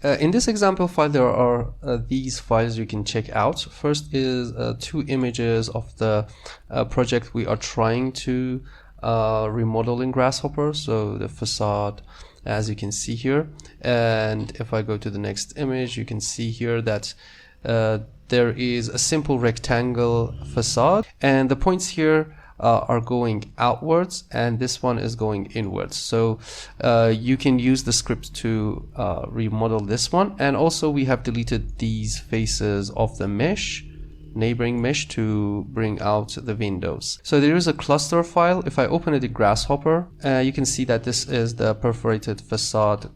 In this example file, there are these files you can check out. First is 2 images of the project we are trying to remodel in Grasshopper. So the facade, as you can see here. And if I go to the next image, you can see here that there is a simple rectangle facade, and the points here are going outwards, and this one is going inwards. So you can use the script to remodel this one. And also we have deleted these faces of the mesh, neighboring mesh, to bring out the windows. So there is a cluster file. If I open it in Grasshopper, you can see that this is the perforated facade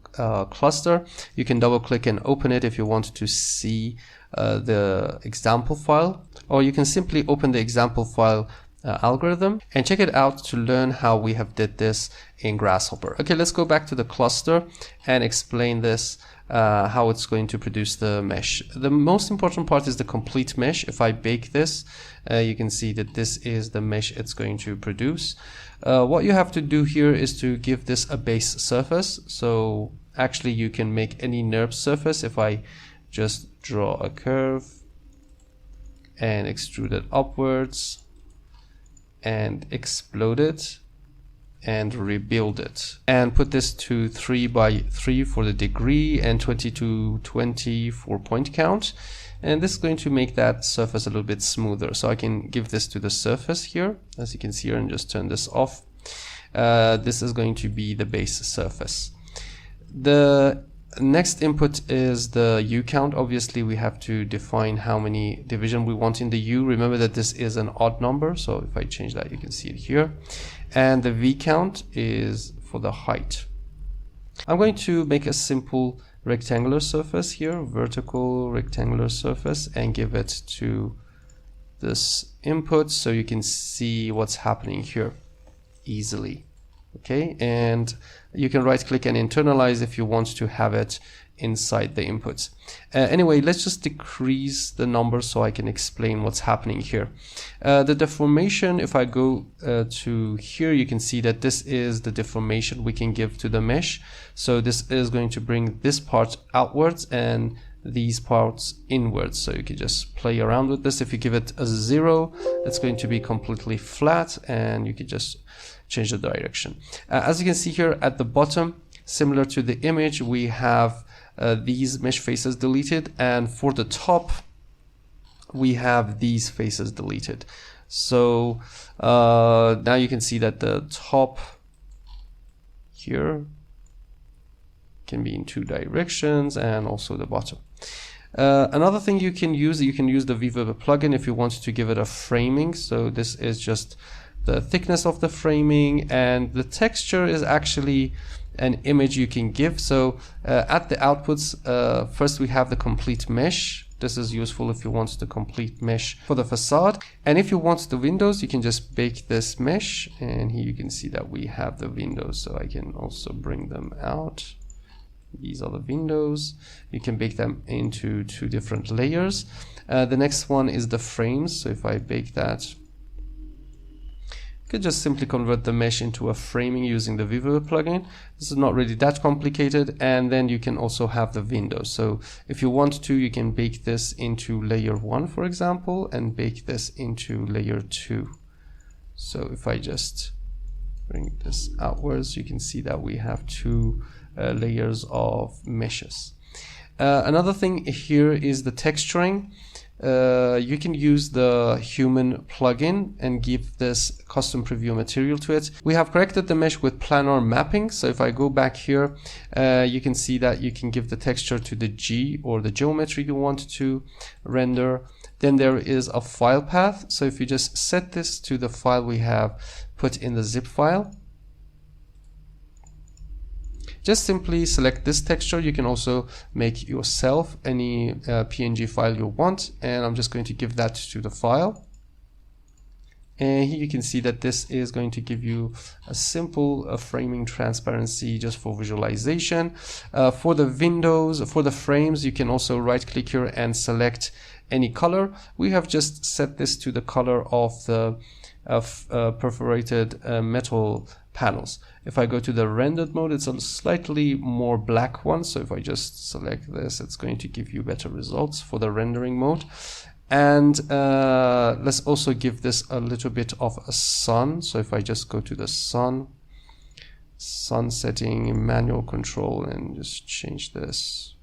cluster. You can double click and open it if you want to see the example file, or you can simply open the example file algorithm and check it out to learn how we have did this in Grasshopper. Okay, let's go back to the cluster and explain this, how it's going to produce the mesh. The most important part is the complete mesh. If I bake this, you can see that this is the mesh it's going to produce. What you have to do here is to give this a base surface. So actually you can make any NURB surface. If I just draw a curve and extrude it upwards and explode it and rebuild it, and put this to 3 by 3 for the degree and 20 to 20 for point count, and this is going to make that surface a little bit smoother. So I can give this to the surface here, as you can see here, and just turn this off. This is going to be the base surface. The next input is the U count. Obviously we have to define how many division we want in the U. Remember that this is an odd number, so if I change that, you can see it here. And the V count is for the height. I'm going to make a simple rectangular surface here, vertical rectangular surface, and give it to this input so you can see what's happening here easily. Okay, and you can right click and internalize if you want to have it inside the inputs. Anyway, let's just decrease the number so I can explain what's happening here. The deformation, if I go to here, you can see that this is the deformation we can give to the mesh. So this is going to bring this part outwards and these parts inwards. So you can just play around with this. If you give it a 0, it's going to be completely flat, and you can just change the direction. As you can see here at the bottom, similar to the image, we have these mesh faces deleted, and for the top we have these faces deleted. So now you can see that the top here can be in 2 directions, and also the bottom. Another thing you can use the Viva plugin if you want to give it a framing. So this is just the thickness of the framing, and the texture is actually an image you can give. So at the outputs, first we have the complete mesh. This is useful if you want the complete mesh for the facade. And if you want the windows, you can just bake this mesh, and here you can see that we have the windows. So I can also bring them out. These are the windows. You can bake them into 2 different layers. The next one is the frames. So if I bake that, you could just simply convert the mesh into a framing using the Viva plugin. This is not really that complicated. And then you can also have the windows. So if you want to, you can bake this into layer 1, for example, and bake this into layer 2. So if I just bring this outwards, you can see that we have 2 layers of meshes. Another thing here is the texturing. You can use the human plugin and give this custom preview material to it. We have corrected the mesh with planar mapping. So if I go back here, you can see that you can give the texture to the G or the geometry you want to render. Then there is a file path. So if you just set this to the file we have put in the zip file, just simply select this texture. You can also make yourself any PNG file you want, and I'm just going to give that to the file. And here you can see that this is going to give you a simple framing transparency just for visualization. For the windows, for the frames, you can also right click here and select any color. We have just set this to the color of the perforated metal panels. If I go to the rendered mode, it's a slightly more black one. So if I just select this, it's going to give you better results for the rendering mode. And let's also give this a little bit of a sun. So if I just go to the sun setting, manual control, and just change this,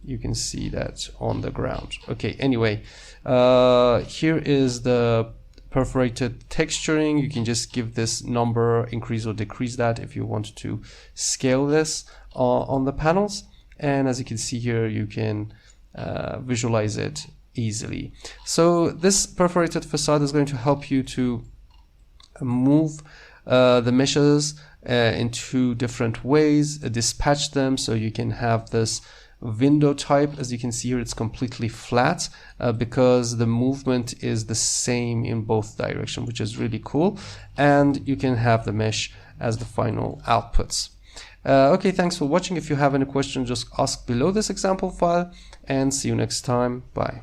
you can see that on the ground. Okay, anyway, here is the perforated texturing. You can just give this number, increase or decrease that if you want to scale this on the panels. And as you can see here, you can visualize it easily. So this perforated facade is going to help you to move the meshes in two different ways, dispatch them, so you can have this window type. As you can see here, it's completely flat because the movement is the same in both directions, which is really cool. And you can have the mesh as the final outputs. Okay, thanks for watching. If you have any questions, just ask below this example file, and see you next time. Bye.